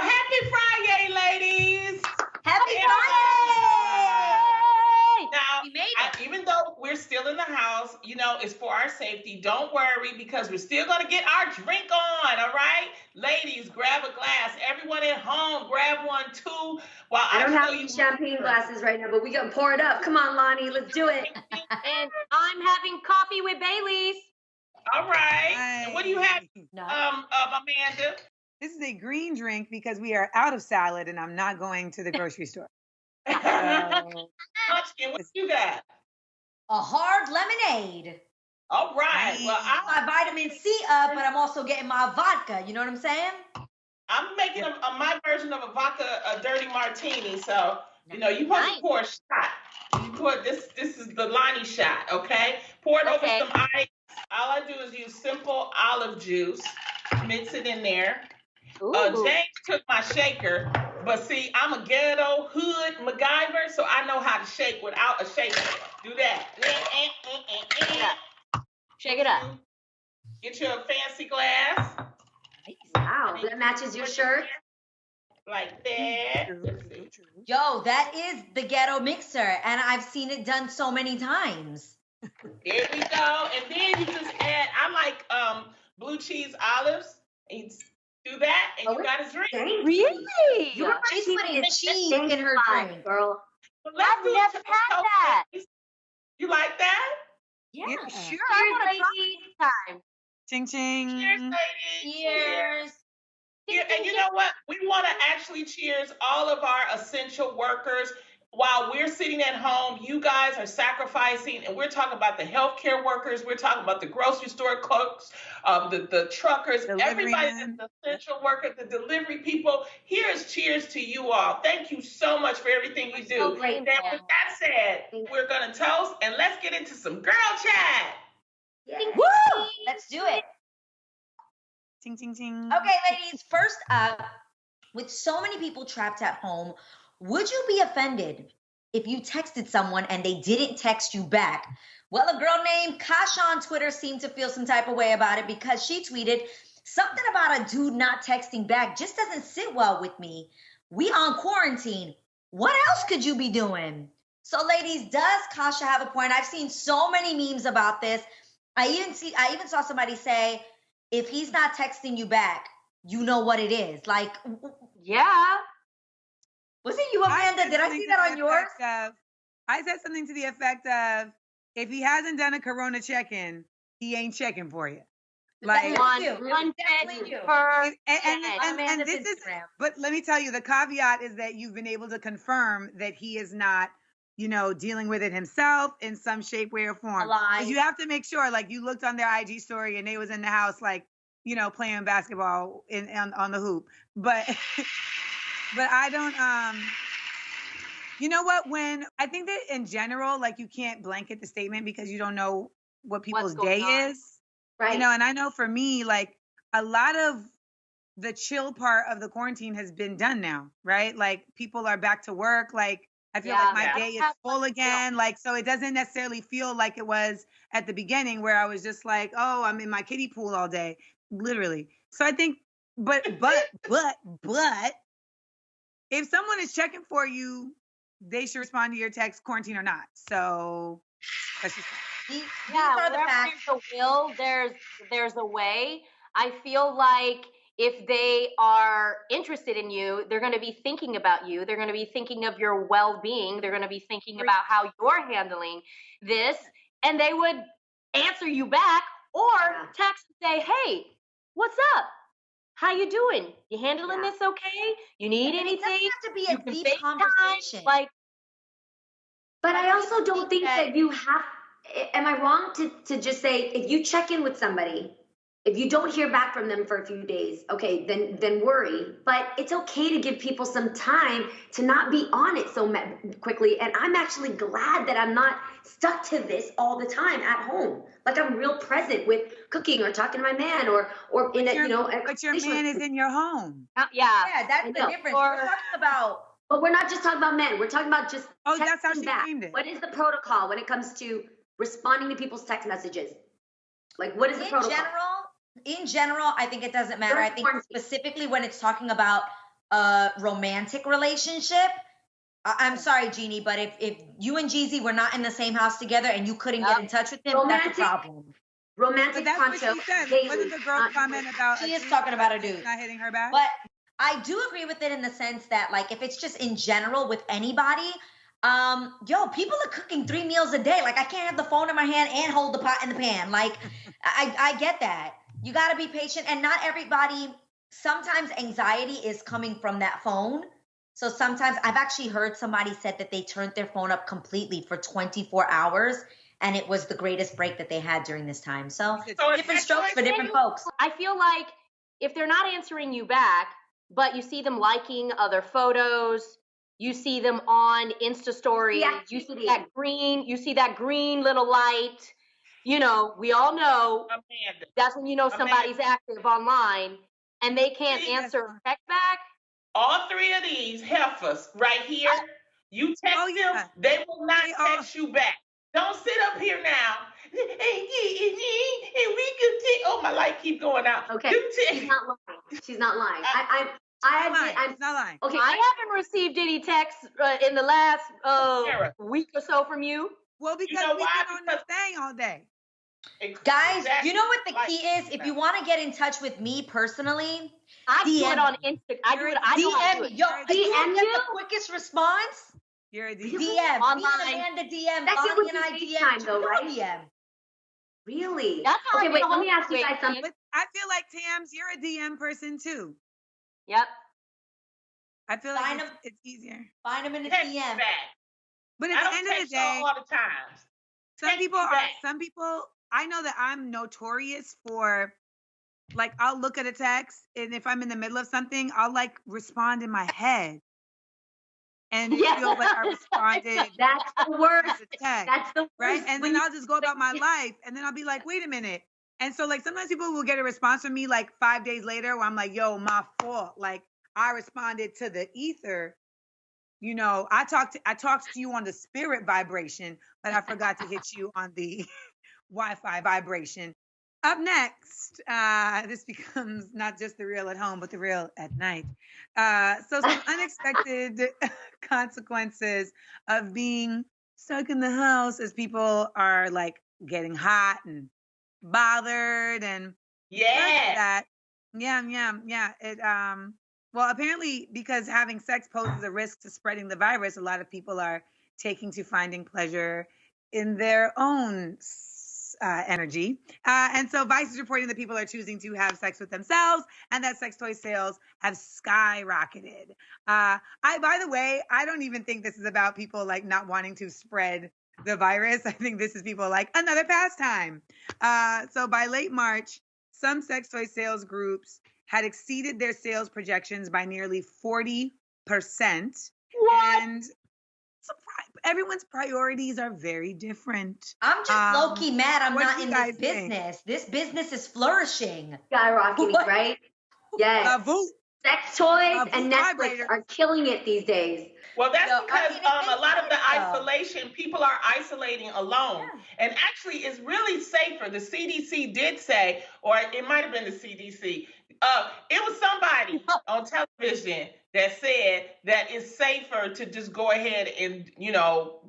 happy Friday, ladies. Happy Friday! Now, We made it. even though we're still in the house, it's for our safety. Don't worry, because we're still going to get our drink on, all right? Ladies, grab a glass. Everyone at home, grab one too. While I don't have any champagne glasses right now, but we can pour it up. Come on, Lonnie, let's do it. And I'm having coffee with Bailey's. All right. And what do you have, No. Amanda? This is a green drink because we are out of salad and I'm not going to the grocery store. Munchkin, what you got? A hard lemonade. All right. Well, My vitamin C up, but I'm also getting my vodka. You know what I'm saying? I'm making my version of a vodka, a dirty martini. So, you supposed to pour a shot. You pour this is the Lonnie shot, okay? Pour it over some ice. All I do is use simple olive juice, mix it in there. James took my shaker, but see, I'm a ghetto hood MacGyver, so I know how to shake without a shaker. Do that. Shake it up. Get you a fancy glass. Wow, that matches your shirt. Like that. Yo, that is the ghetto mixer, and I've seen it done so many times. There we go. And then you just add, I like blue cheese olives. You do that, and you got a drink. Really? She's putting cheese in her drink. Girl. Well, I've never had that. You like that? Yeah, sure. Cheers, I want to ladies. try it time. Ching ching. Cheers, ladies. Cheers. And you know what? We want to actually cheers all of our essential workers. While we're sitting at home, you guys are sacrificing, and we're talking about the healthcare workers. We're talking about the grocery store clerks, the truckers, everybody that's the essential worker, the delivery people. Here's cheers to you all. Thank you so much for everything you do. So grateful. And with that said, we're going to toast, and let's get into some girl chat. Yeah. Woo! Let's do it. Ting ting ting. Okay, ladies, first up, with so many people trapped at home, would you be offended if you texted someone and they didn't text you back? Well, a girl named Kasha on Twitter seemed to feel some type of way about it because she tweeted, something about a dude not texting back just doesn't sit well with me. We on quarantine. What else could you be doing? So, ladies, does Kasha have a point? I've seen so many memes about this. I even saw somebody say, if he's not texting you back, you know what it is. Like, Yeah. was it you, Amanda? Did I see that on yours? I said something to the effect of, if he hasn't done a Corona check-in, he ain't checking for you. Like One Definitely you. and this is, but let me tell you, the caveat is that you've been able to confirm that he is not, dealing with it himself in some shape, way, or form. Because you have to make sure, like, you looked on their IG story and they was in the house, like, playing basketball on the hoop. But I don't, you know what, I think that in general, like, you can't blanket the statement because you don't know what people's day is. Right. And I know for me, like, a lot of the chill part of the quarantine has been done now, right? Like, people are back to work. Like, I feel like my day is full again. Like, so it doesn't necessarily feel like it was at the beginning where I was just like, oh, I'm in my kiddie pool all day, literally. So I think, but if someone is checking for you, they should respond to your text, quarantine or not. So that's just Wherever there's a will, there's a way. I feel like if they are interested in you, they're going to be thinking about you. They're going to be thinking of your well-being. They're going to be thinking about how you're handling this, and they would answer you back or text and say, "Hey, what's up? How you doing? You handling this okay? You need anything?" It doesn't have to be a deep conversation. But I also don't think that you have. Am I wrong to just say, if you check in with somebody, if you don't hear back from them for a few days, okay, then worry. But it's okay to give people some time to not be on it so quickly. And I'm actually glad that I'm not stuck to this all the time at home. Like, I'm real present with cooking or talking to my man or in a, But your man is in your home. Yeah, that's the difference. We're talking about. But we're not just talking about men. We're talking about just that's how she back. framed it. What is the protocol when it comes to responding to people's text messages? Like, what is the protocol? In general, I think it doesn't matter. I think specifically when it's talking about a romantic relationship, I'm sorry, Jeannie, but if you and Jeezy were not in the same house together and you couldn't get in touch with him, that's a problem. Romantic. But that's what she said. What did the girl comment about? She is talking about a dude not hitting her back. But I do agree with it in the sense that, like, if it's just in general with anybody, people are cooking 3 meals a day. Like, I can't have the phone in my hand and hold the pot in the pan. Like, I get that. You got to be patient, and not everybody. Sometimes anxiety is coming from that phone. So sometimes I've actually heard somebody said that they turned their phone up completely for 24 hours, and it was the greatest break that they had during this time. So different strokes for different folks. I feel like if they're not answering you back, but you see them liking other photos, you see them on Insta stories, you see that green little light, we all know that's when you know somebody's active online, and they can't answer text back. All 3 of these heifers right here, you text them, they will not text you back. Don't sit up here now. Oh, my light keep going out. Okay, she's not lying. She's not lying. I'm not lying. Okay, I haven't received any texts in the last week or so from you. Well, because we've been on this thing all day. Guys, you know what the key is? If you want to get in touch with me personally, I do it on Instagram. I do it. DM. Yo, DM you the quickest response. You're a DM. DM. Online. Amanda DM. That's Bonnie and I DM. Though, right? DM. Really? That's how okay, wait, let me ask you guys something. But I feel like, Tams, you're a DM person too. Yep. I feel like it's easier. Find them in the text DM. Back. But at the end of the day, all the time. Some people, I know that I'm notorious for, like, I'll look at a text, and if I'm in the middle of something, I'll, like, respond in my head. And it feels like I responded. That's the worst. That's the worst. Right? And then I'll just go about my life, and then I'll be like, wait a minute. And so, like, sometimes people will get a response from me, like, 5 days later, where I'm like, yo, my fault. Like, I responded to the ether. I talked to you on the spirit vibration, but I forgot to hit you on the Wi-Fi vibration. Up next, this becomes not just the real at home, but the real at night. So some unexpected consequences of being stuck in the house as people are, like, getting hot and bothered and that. Yeah. Well, apparently, because having sex poses a risk to spreading the virus, a lot of people are taking to finding pleasure in their own energy. And so Vice is reporting that people are choosing to have sex with themselves and that sex toy sales have skyrocketed. By the way, I don't even think this is about people, like, not wanting to spread the virus. I think this is people like another pastime. So by late March, some sex toy sales groups had exceeded their sales projections by nearly 40%. What? And everyone's priorities are very different. I'm just low-key mad I'm not in this business. Think? This business is flourishing. Skyrocketing, right? Yes. Sex toys and Netflix are killing it these days. Well, that's because a lot of the isolation, people are isolating alone. Yeah. And actually, it's really safer. The CDC did say, or it might have been the CDC, it was somebody on television that said that it's safer to just go ahead and,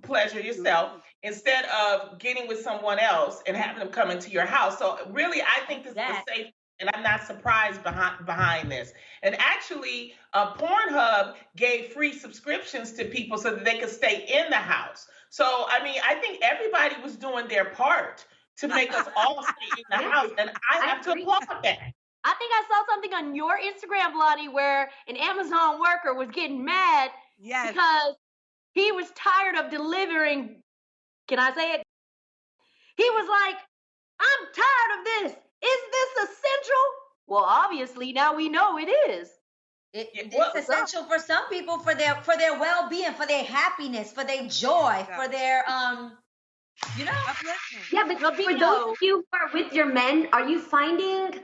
pleasure yourself instead of getting with someone else and having them come into your house. So really, I think this is safe. And I'm not surprised behind this. And actually, Pornhub gave free subscriptions to people so that they could stay in the house. So, I mean, I think everybody was doing their part to make us all stay in the house. And I have to applaud that. I think I saw something on your Instagram, Lonnie, where an Amazon worker was getting mad because he was tired of delivering. Can I say it? He was like, I'm tired of this. Is this essential? Well, obviously, now we know it is. It's essential for some people for their well-being, for their happiness, for their joy, for their upliftment. Yeah, but for those of you who are with your men, are you finding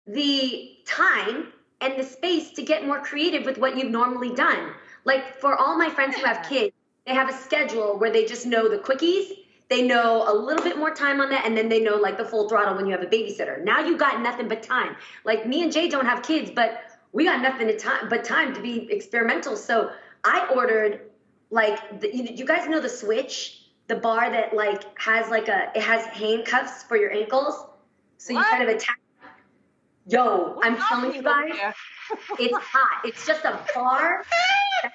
the time and the space to get more creative with what you've normally done? Like, for all my friends who have kids, they have a schedule where they just know the quickies. They know a little bit more time on that, and then they know, like, the full throttle when you have a babysitter. Now you got nothing but time. Like, me and Jay don't have kids, but we got nothing but time to be experimental. So I ordered like, you guys know the Switch, the bar that like has like it has handcuffs for your ankles. So you kind of attach. Yo, I'm telling you guys, it's hot. It's just a bar that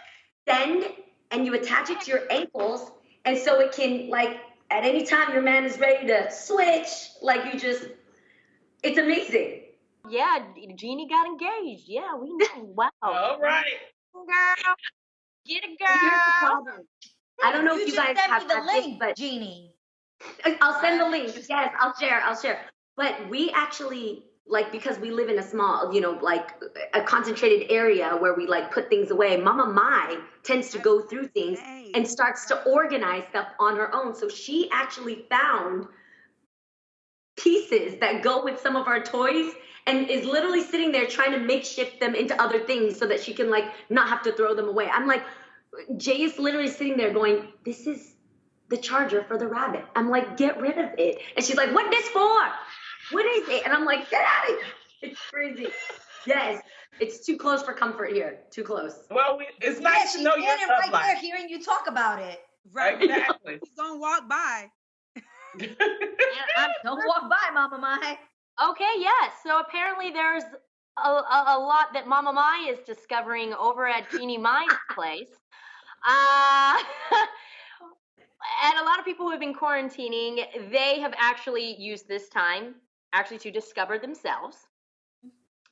extend and you attach it to your ankles. And so it can like, at any time your man is ready to switch, like it's amazing. Yeah, Jeannie got engaged. Yeah, we know. Wow. All right. Girl, get it, girl. I don't know if you guys have the link, but Jeannie. I'll send the link. Yes, I'll share. But we actually, like, because we live in a small, like a concentrated area where we like put things away, Mama Mai tends to go through things and starts to organize stuff on her own. So she actually found pieces that go with some of our toys and is literally sitting there trying to makeshift them into other things so that she can like not have to throw them away. I'm like, Jay is literally sitting there going, this is the charger for the rabbit. I'm like, get rid of it. And she's like, what this for? What is it? And I'm like, get out of here. It's crazy. Yes, it's too close for comfort here. Too close. Well, it's nice to know you're right there hearing you talk about it. Right, exactly. He's gonna walk by. Don't walk by, Mama Mai. Okay, yes. So apparently there's a lot that Mama Mai is discovering over at Jeannie Mai's place. And a lot of people who have been quarantining, they have actually used this time actually to discover themselves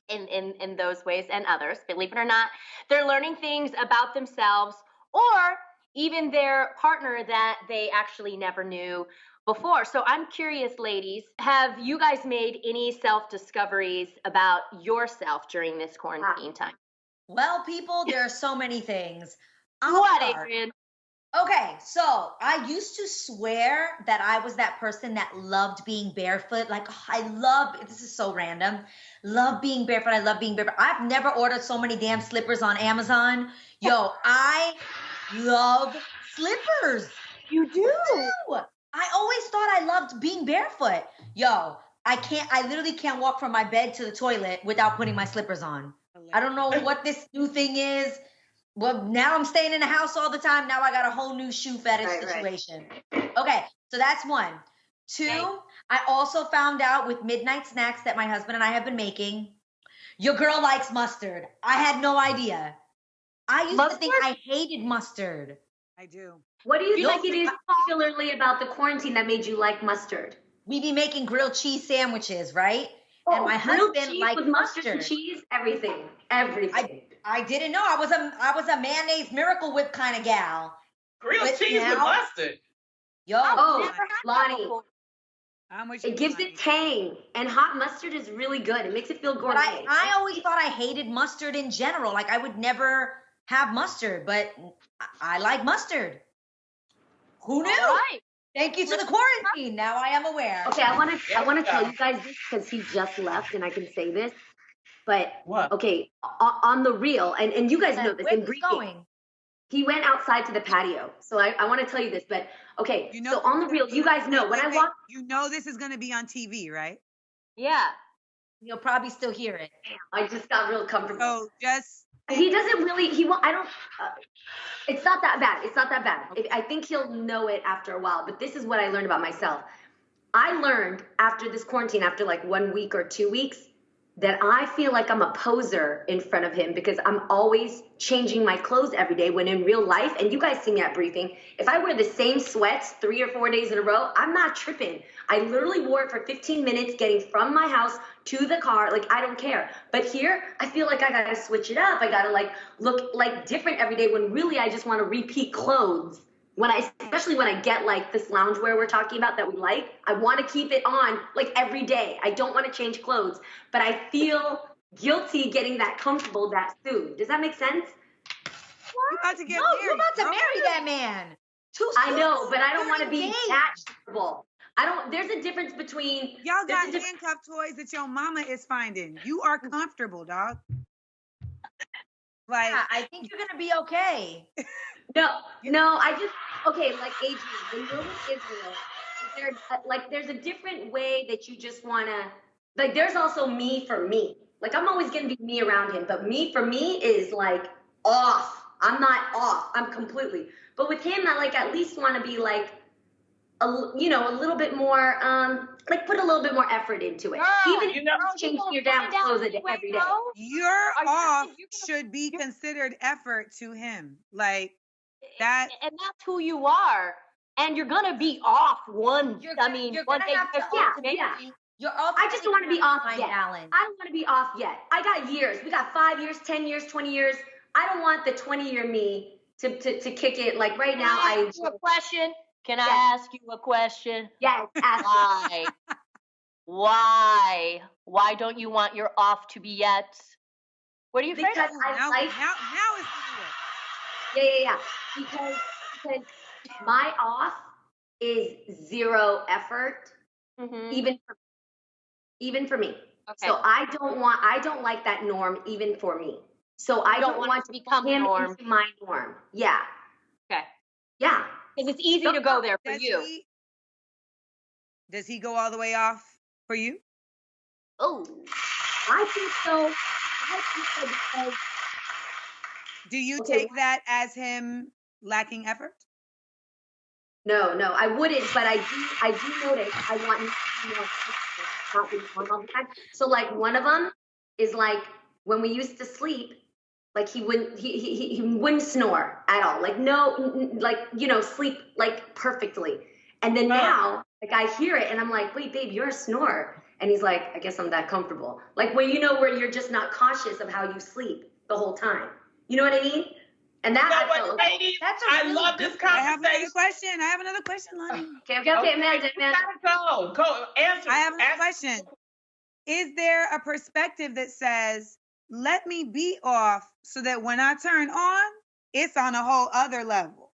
in those ways and others. Believe it or not, they're learning things about themselves or even their partner that they actually never knew before. So I'm curious, ladies, have you guys made any self-discoveries about yourself during this quarantine time? Well, people, there are so many things. What, Adrian? Okay, so I used to swear that I was that person that loved being barefoot. Like, this is so random. Love being barefoot. I love being barefoot. I've never ordered so many damn slippers on Amazon. Yo, I love slippers. You do? I always thought I loved being barefoot. Yo, I literally can't walk from my bed to the toilet without putting my slippers on. I don't know what this new thing is. Well, now I'm staying in the house all the time. Now I got a whole new shoe fetish situation. Right. Okay, so that's one. Two, I also found out with midnight snacks that my husband and I have been making, your girl likes mustard. I had no idea. I used to think I hated mustard. I do. What do you think it is particularly about the quarantine that made you like mustard? We be making grilled cheese sandwiches, right? And my husband liked with mustard and cheese, everything. I didn't know. I was a mayonnaise Miracle Whip kind of gal. Grilled cheese with mustard. Yo, Lonnie. It gives it tang, and hot mustard is really good. It makes it feel gourmet. But I always thought I hated mustard in general. Like I would never have mustard, but I like mustard. Who knew? Right. Thank you to the quarantine. Now I am aware. Okay, I want to tell you guys this because he just left, and I can say this. But okay, on the real, and you guys know this in briefing. He went outside to the patio. So I want to tell you this, but okay. So on the real, you guys know when I walk. You know this is going to be on TV, right? Yeah. You'll probably still hear it. I just got real comfortable. So just. He doesn't really. It's not that bad. It's not that bad. Okay. I think he'll know it after a while. But this is what I learned about myself. I learned after this quarantine, after like 1 week or 2 weeks, that I feel like I'm a poser in front of him because I'm always changing my clothes every day when in real life, and you guys see me at briefing, if I wear the same sweats 3 or 4 days in a row, I'm not tripping. I literally wore it for 15 minutes getting from my house to the car. Like, I don't care. But here, I feel like I got to switch it up. I got to like look like different every day when really I just want to repeat clothes. Especially when I get like this loungewear we're talking about that we like, I want to keep it on like every day. I don't want to change clothes, but I feel guilty getting that comfortable that soon. Does that make sense? You're about to get married. You're about to marry that man. I know, but I don't want to be that comfortable. There's a difference between. Y'all got handcuff toys that your mama is finding. You are comfortable, dog. Like, yeah, I think you're going to be okay. No, like Adrian, when you're with Israel, there's a different way that you just want to, like, there's also me for me. Like, I'm always going to be me around him, but for me is like off. I'm not off. I'm completely. But with him, I like at least want to be like, a little bit more, like put a little bit more effort into it. Even if you change your damn clothes every day. Your off should be considered effort to him. Like that. And that's who you are. And you're going to be off one day. You're off. I just don't want to be off yet. I don't want to be off yet. I got years. We got 5 years, 10 years, 20 years. I don't want the 20-year me to kick it. Like right now, I ask you a question. Can I ask you a question? Yes. Ask Why? Why? Why don't you want your off to be yet? What are you afraid of? Because Now is Yeah. Because my off is zero effort, even for me. Okay. So I don't like that norm even for me. So I don't want to become him into my norm. Yeah. Okay. Yeah. Because it's easy to go there for you. Does he go all the way off for you? Oh, I think so. Because, do you take that as him lacking effort? No, I wouldn't. But I do notice. I want him to be more all the time. So like one of them is like when we used to sleep. Like he wouldn't snore at all. Like no, like sleep like perfectly. And then now, like I hear it and I'm like, wait, babe, you're a snorer. And he's like, I guess I'm that comfortable. Like where where you're just not conscious of how you sleep the whole time. You know what I mean? And that ladies, I love this conversation. I have another question, Lonnie. Okay, Amanda. Go answer. I have another question. Is there a perspective that says, let me be off so that when I turn on, it's on a whole other level?